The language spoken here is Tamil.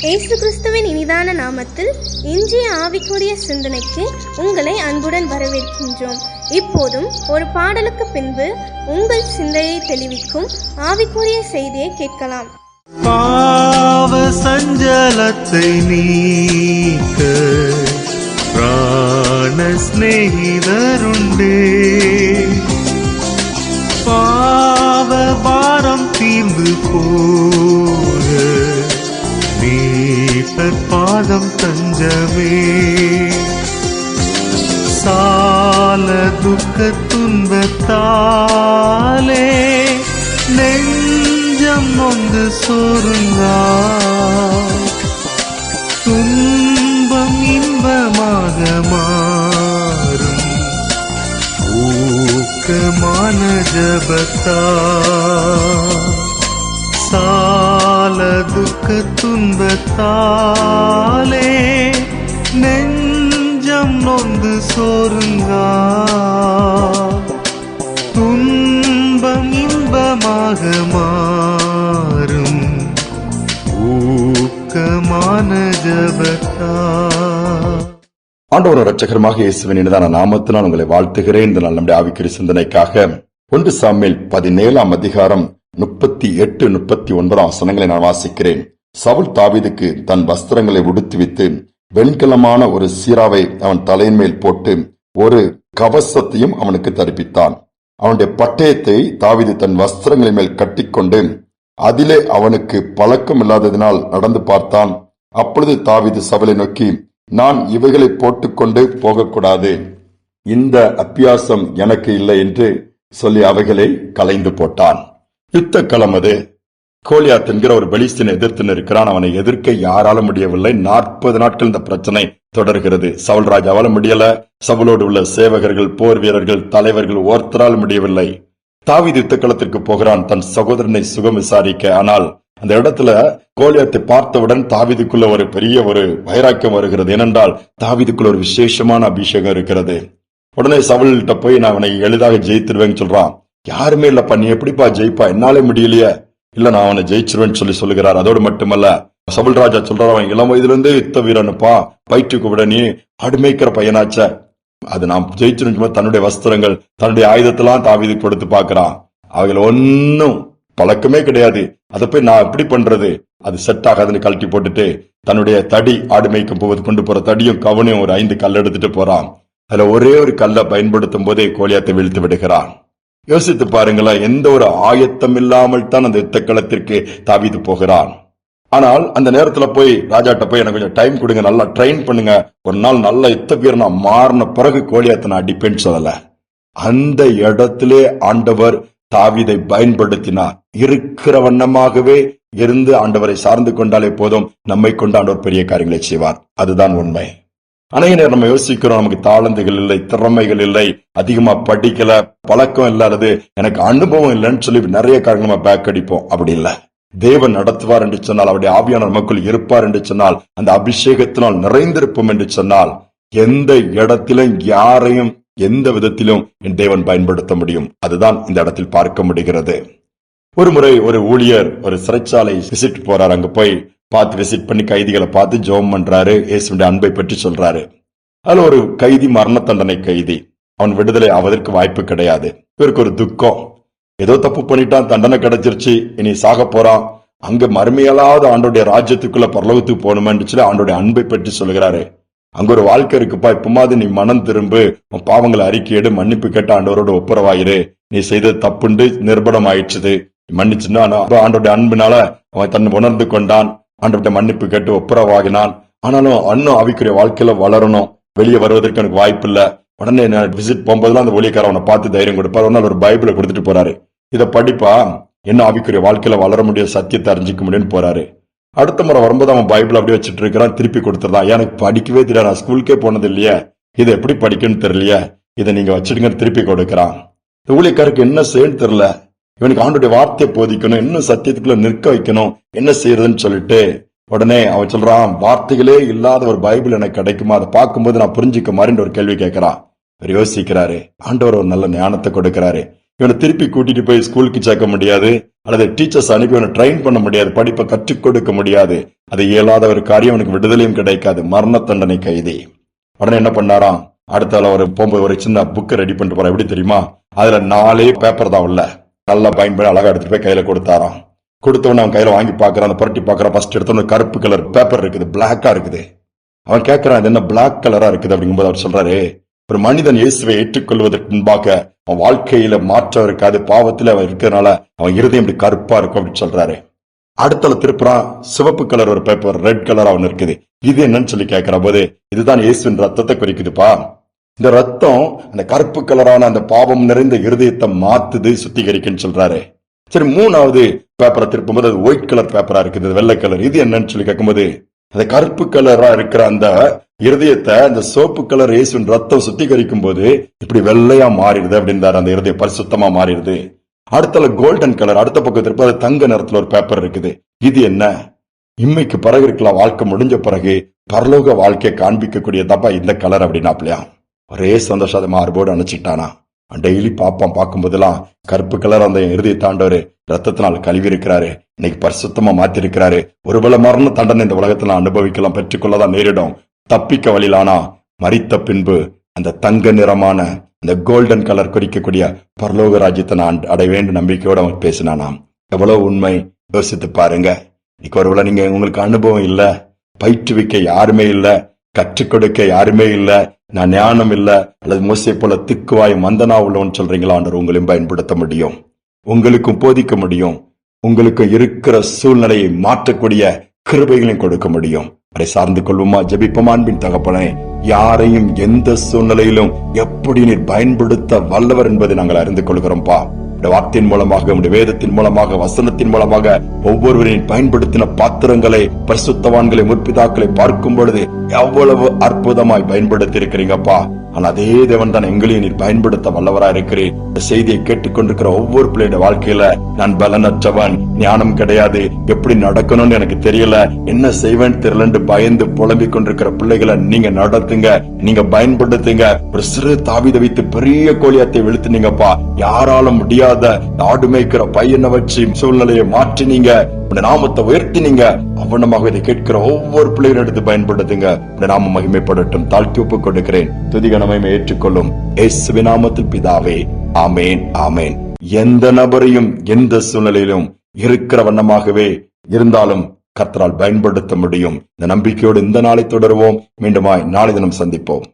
இயேசு கிறிஸ்துவின் இனிதான நாமத்தில் இன்றைய ஆவிக்குரிய சிந்தனைக்கு உங்களை அன்புடன் வரவேற்கின்றோம். இப்போதும் ஒரு பாடலுக்கு பின்பு உங்கள் சிந்தையை தெளிவிக்கும் ஆவிக்குரிய செய்தியை கேட்கலாம். பாவ சஞ்சலத்தை நீக்க பிராண ஸ்நேகிதருண்டே, பாவ பாரம் தீர்ந்து போக நீப்பர் பாதம் தஞ்சமே. சால துக்க துன்பத்தாலே நெஞ்சம் நொந்து சோருங்கா, துன்பம் இன்பமாக மாறும் ஊக்கமான ஜபத்தா. சால துக்க துன்பத்தாலே நெஞ்சம் நொந்து சோருங்கா, துன்பம் இன்பமாக மாறும் ஊக்கமான ஜபத்தா. ஆண்டவர் இரட்சகருமாக இயேசுவின் இனிதான நாமத்தினால் உங்களை வாழ்த்துகிறேன். இந்த நாள் நம்முடைய ஆவிக்குரிய சிந்தனைக்காக 1 சாமுவேல் 17 அதிகாரம் 38, 39 வசனங்களை நான் வாசிக்கிறேன். சவுல் தாவீதுக்கு தன் வஸ்திரங்களை உடுத்துவித்து வெண்கலமான ஒரு சீராவை அவன் தலையின் மேல் போட்டு ஒரு கவசத்தையும் அவனுக்கு தரிப்பித்தான். அவனுடைய பட்டயத்தை தாவீது தன் வஸ்திரங்களின் மேல் கட்டிக்கொண்டு அதிலே அவனுக்கு பழக்கம் இல்லாததினால் நடந்து பார்த்தான். அப்பொழுது தாவீது சவுலை நோக்கி, நான் இவைகளை போட்டுக்கொண்டு போகக்கூடாது, இந்த அபியாசம் எனக்கு இல்லை என்று சொல்லி அவைகளை களைந்து போட்டான். யுத்த களம் அது. கோலியாத் என்கிற ஒரு பெலிஸ்தீனை எதிர்த்து நிற்கிறான். அவனை எதிர்க்க யாரால முடியவில்லை. 40 நாட்கள் இந்த பிரச்சனை தொடர்கிறது. சவுல் ராஜாவால முடியல. சவுலோடு உள்ள சேவகர்கள், போர் வீரர்கள், தலைவர்கள் ஒருத்தரால் முடியவில்லை. தாவீது யுத்த களத்திற்கு போகிறான் தன் சகோதரனை சுகம் விசாரிக்க. ஆனால் அந்த இடத்துல கோலியாத்தை பார்த்தவுடன் தாவீதுக்குள்ள ஒரு பெரிய ஒரு வைராக்கியம் வருகிறது. ஏனென்றால் தாவீதுக்குள்ள ஒரு விசேஷமான அபிஷேகம் இருக்கிறது. உடனே சவுல்கிட்ட போய் நான் அவனை எளிதாக ஜெயித்துருவேன்னு சொல்றான். யாருமே இல்லப்பா, நீ எப்படிப்பா ஜெயிப்பா, என்னாலே முடியலையே. இல்ல, நான் அவனை ஜெயிச்சிருவேன்னு சொல்லுகிறார். அதோடு மட்டுமல்ல, சவுல் ராஜா சொல்றான், அவன் இளம் வயதுல இருந்தே யுத்த வீரனுப்பா, பயிற்றுக்கு விட நீ ஆடுமேய்க்கிற பையனாச்ச, அது நான் ஜெயிச்சிருந்தும் தன்னுடைய வஸ்திரங்கள், தன்னுடைய ஆயுதத்தெல்லாம் தாவீதுக்கு கொடுத்து பாக்குறான். அவைகள் ஒன்னும் பழக்கமே கிடையாது. அதை போய் நான் எப்படி பண்றது, அது செட் ஆகாதுன்னு கழட்டி போட்டுட்டு தன்னுடைய தடி, ஆடு மேய்க்கும் போது கொண்டு போற தடியும் கவனையும் ஒரு 5 கல் எடுத்துட்டு போறான். அதுல ஒரே ஒரு கல்லை பயன்படுத்தும் போதே கோலியாத்தை வீழ்த்து விடுகிறான். யோசித்து பாருங்களேன், எந்த ஒரு ஆயத்தம் இல்லாமல் தான் அந்த யுத்த களத்திற்கு தாவீது போகிறான். ஆனால் அந்த நேரத்துல போய் ராஜாட்ட போய் எனக்கு கொஞ்சம் டைம் கொடுங்க, நல்லா ட்ரெயின் பண்ணுங்க, ஒரு நாள் நல்ல யுத்த வீரனா மாறின பிறகு கோலியாத்தை நான் அடிப்பேன்னு சொல்லல. அந்த இடத்திலே ஆண்டவர் தாவீதை பயன்படுத்தினார். இருக்கிற வண்ணமாகவே இருந்து ஆண்டவரை சார்ந்து கொண்டாலே போதும், நம்மை கொண்டு ஆண்டவர் பெரிய காரியங்களை செய்வார். அதுதான் உண்மை. அநேக நேரம் நம்ம யோசிக்கிறோம், நமக்கு தாளந்துகள் இல்லை, திறமைகள் இல்லை, அதிகமா படிக்கல, பழக்கம் இல்லாதது, எனக்கு அனுபவம் இல்லைன்னு சொல்லி நிறைய காரணம் நம்ம பேக் அடிப்போம். அப்படி இல்லை. தேவன் நடத்துவார் என்று சொன்னால், அவருடைய ஆவியானவர் நமக்குள் இருப்பார் என்று சொன்னால், அந்த அபிஷேகத்தினால் நிறைந்திருப்போம் என்று சொன்னால், எந்த இடத்திலும் யாரையும் எந்த விதத்திலும் என் தேவன் பயன்படுத்த முடியும். அதுதான் இந்த இடத்தில் பார்க்க முடிகிறது. ஒரு முறை ஒரு ஊழியர் ஒரு சிறைச்சாலை விசிட் போறாரு. அங்க போய் பார்த்து விசிட் பண்ணி கைதிகளை பார்த்து ஜெபம் பண்றாரு, இயேசுவின் அன்பை பற்றி சொல்றாரு. அதுல ஒரு கைதி மரண தண்டனை கைதி, அவன் விடுதலை ஆவதற்கு வாய்ப்பு கிடையாது. இவருக்கு ஒரு துக்கம், ஏதோ தப்பு பண்ணிட்டான், தண்டனை கிடைச்சிருச்சு, இனி சாக போறான், அங்க மறுமையலாவது ஆண்டோடைய ராஜ்யத்துக்குள்ள பரலோகத்துக்கு போகணுமென்று சொல்லி ஆண்டோடைய அன்பை பற்றி சொல்கிறாரு. அங்க ஒரு வாழ்க்கை இருக்குப்பா, இப்பமாவது நீ மனம் திரும்பு, உன் பாவங்களை அறிக்கையிடு, மன்னிப்பு கேட்ட ஆண்டவரோட ஒப்புரவாயிரு, நீ செய்தது தப்புண்டு நிர்பலம் ஆயிடுச்சு, மன்னிச்சுன்னா ஆண்டோடைய அன்பினால அவன் தன்னை உணர்ந்து கொண்டான், ஆண்டவர்கிட்ட மன்னிப்பு கேட்டு ஒப்புரவாகினான். ஆனாலும் இன்னும் ஆவிக்குரிய வாழ்க்கையில வளரணும், வெளியே வருவதற்கு எனக்கு வாய்ப்பு இல்ல. உடனே விசிட் போகும்போதுலாம் அந்த ஊழியக்காரன் அவனை பார்த்து தைரியம் கொடுப்பாரு. ஒரு பைபிளை கொடுத்துட்டு போறாரு, இதை படிப்பா, என்ன ஆவிக்குரிய வாழ்க்கையில வளர முடியும், சத்தியத்தை அறிஞ்சிக்க முடியும்னு போறாரு. அடுத்த முறை வரும்போது அவன் பைபிள் அப்படியே வச்சுட்டு இருக்கிறான், திருப்பி கொடுத்துருந்தான். எனக்கு படிக்கவே தெரியல, நான் ஸ்கூலுக்கே போனது இல்லையே, இதை எப்படி படிக்கணும்னு தெரியலையே, இதை நீங்க வச்சுடுங்க, திருப்பி கொடுக்கறான். இந்த ஊழியக்காருக்கு என்ன செய்யன்னு தெரியல, இவனுக்கு ஆண்டோடைய வார்த்தையை போதிக்கணும், இன்னும் சத்தியத்துக்குள்ள நிற்க வைக்கணும், என்ன செய்யறதுன்னு சொல்லிட்டு உடனே அவன் சொல்றான், வார்த்தைகளே இல்லாத ஒரு பைபிள் எனக்கு கிடைக்குமா, அதை பார்க்கும்போது நான் புரிஞ்சுக்க மாதிரின்ற ஒரு கேள்வி கேட்கிறான். யோசிக்கிறாரு. ஆண்டவர் ஒரு நல்ல ஞானத்தை கொடுக்கிறாரு. இவனை திருப்பி கூட்டிட்டு போய் ஸ்கூலுக்கு சேர்க்க முடியாது, அல்லது டீச்சர்ஸ் அனுப்பி இவனை ட்ரெயின் பண்ண முடியாது, படிப்பை கற்றுக் கொடுக்க முடியாது. அது இயலாத ஒரு காரியம், அவனுக்கு விடுதலையும் கிடைக்காது, மரண தண்டனை கைதி. உடனே என்ன பண்ணாராம், அடுத்த ஒரு போகும்போது ஒரு சின்ன புக்கை ரெடி பண்ணிட்டு போற. எப்படி தெரியுமா, அதுல 4 பேப்பர் தான் உள்ள, நல்லா பயன்படி அழகா எடுத்துட்டு போய் கையில கொடுத்தாராம். கொடுத்தவன அவன் கையில வாங்கி பாக்குறான், அந்த புரட்டி பாக்குறான். ஃபர்ஸ்ட் எடுத்தவன கருப்பு கலர் பேப்பர் இருக்குது, பிளாக்கா இருக்குது. அவன் கேட்கறான், இது என்ன பிளாக் கலரா இருக்குது அப்படிங்கும்போது அவர் சொல்றாரு, ஒரு மனிதன் இயேசுவை ஏற்றுக்கொள்வதற்கு முன்பாக அவன் வாழ்க்கையில மாற்றம் இருக்காது, பாவத்தில் அவன் இருக்கிறதுனால அவன் இருதயம் இப்படி கருப்பா இருக்கும் அப்படின்னு சொல்றாரு. அடுத்தல திருப்புறான், சிவப்பு கலர் ஒரு பேப்பர், ரெட் கலர் அவன் இருக்குது. இது என்னன்னு சொல்லி கேட்கிற போது, இதுதான் இயேசுவின் ரத்தத்தை குறிக்குதுப்பா. இந்த ரத்தம் அந்த கருப்பு கலரான அந்த பாவம் நிறைந்த இருதயத்தை மாத்துது, சுத்திகரிக்குன்னு சொல்றாரு. சரி, 3வது பேப்பரை திருப்பும் போது அது ஒயிட் கலர் பேப்பரா இருக்குது, வெள்ளை கலர். இது என்னன்னு சொல்லி கேட்கும்போது, அந்த கருப்பு கலரா இருக்கிற அந்த இருதயத்தை அந்த சோப்பு கலர் இயேசுவின் ரத்தம் சுத்திகரிக்கும் போது இப்படி வெள்ளையா மாறிடுது அப்படின்றாரு. அந்த இருதயம் பரிசுத்தமா மாறிடுது. அடுத்தல கோல்டன் கலர், அடுத்த பக்கத்திற்கு அது தங்க நிறத்துல ஒரு பேப்பர் இருக்குது. இது என்ன, இம்மைக்கு பிறகு இருக்கலாம், வாழ்க்கை முடிஞ்ச பிறகு பரலோக வாழ்க்கையை காண்பிக்கக்கூடியதப்பா இந்த கலர் அப்படின்னாப்லையா. ஒரே சந்தோஷம் மார்போடு அணைச்சிட்டானா. டெய்லி பாப்பான், பார்க்கும் போதெல்லாம் கருப்பு கலர் அந்த இருதயத்தை ஆண்டவர் ரத்தத்தினால் கழுவி இருக்கிறாரு, இன்னைக்கு பரிசுத்தமா மாத்தி இருக்கிறாரு. ஒருவேளை மரண தண்டனை இந்த உலகத்துல அனுபவிக்கலாம், பெற்றுக்கொள்ளதான் நேரிடும், தப்பிக்க வழியிலானா மரித்த பின்பு அந்த தங்க நிறமான அந்த கோல்டன் கலர் குறிக்கக்கூடிய பரலோக ராஜ்யத்தை நான் அடைய வேண்டும் நம்பிக்கையோட அவன் பேசினானாம். எவ்வளவு உண்மை யோசித்து பாருங்க. இன்னைக்கு ஒருவேளை நீங்க உங்களுக்கு அனுபவம் இல்ல, பயிற்றுவிக்க யாருமே இல்ல, கற்றுக் கொடுக்க யாருமே இல்ல, நான் ஞானம் இல்ல, அல்லது மோசே போல திக்குவாய் மந்தனா உள்ளவன் சொல்றீங்களா, ஆண்டவர் உங்களையும் பயன்படுத்த முடியும், உங்களுக்கும் போதிக்க முடியும், உங்களுக்கு இருக்கிற சூழ்நிலையை மாற்றக்கூடிய கிருபைகளையும் கொடுக்க முடியும். அதை சார்ந்து கொள்வோமா, ஜெபிப்போமா. அன்பின் தகப்பனே, யாரையும் எந்த சூழ்நிலையிலும் எப்படி நீர் பயன்படுத்த வல்லவர் என்பதை நாங்கள் அறிந்து கொள்கிறோம்பா. வார்த்தையின் மூலமாக, வேதத்தின் மூலமாக, வசனத்தின் மூலமாக ஒவ்வொருவரையும் பயன்படுத்தின பாத்திரங்களை, பரிசுத்தவான்களை, முற்பிதாக்களை பார்க்கும் பொழுது எவ்வளவு அற்புதமாய் பயன்படுத்தி இருக்கிறீங்கப்பா. ஆனா அதே தேவன் தான் எங்களையும் நீர் பயன்படுத்த வல்லவரா இருக்கிறேன். இந்த செய்தியை கேட்டுக்கொண்டிருக்கிற ஒவ்வொரு பிள்ளையோட வாழ்க்கையில, நான் பலனற்றவன், ஞானம் கிடையாது, எப்படி நடக்கணும்னு எனக்கு தெரியல, என்ன செய்வேன்னு தெரியலன்னு பயந்து புலம்பிக் கொண்டிருக்கிற பிள்ளைகளை நீங்க நடத்துங்க, நீங்க பயன்படுத்துங்க. ஒரு சிறு தாவீதை வைத்து பெரிய கோலியாத்தை வெளுத்துனீங்கப்பா. யாராலும் முடியாத ஆடு மேய்க்கிற பையனை வச்சு சூழ்நிலையை மாற்றினீங்க, உங்க நாமத்தை உயர்த்தினீங்க. அவனமாக இதை கேட்கிற ஒவ்வொரு பிள்ளைகளும் எடுத்து பயன்படுத்துங்க. உங்க நாம மகிமைப்படட்டும். தாழ்த்தி ஒப்புக் கொடுக்கிறேன். துதிகனமை ஏற்றுக்கொள்ளும் இயேசுவின் நாமத்தில் பிதாவே, ஆமேன், ஆமேன். எந்த நபரையும் எந்த சூழ்நிலையிலும் இருக்கிற வண்ணமாகவே இருந்தாலும் கர்த்தரால் பயன்படுத்த முடியும். இந்த நம்பிக்கையோடு இந்த நாளை தொடருவோம். மீண்டுமாய் நாளை தினம் சந்திப்போம்.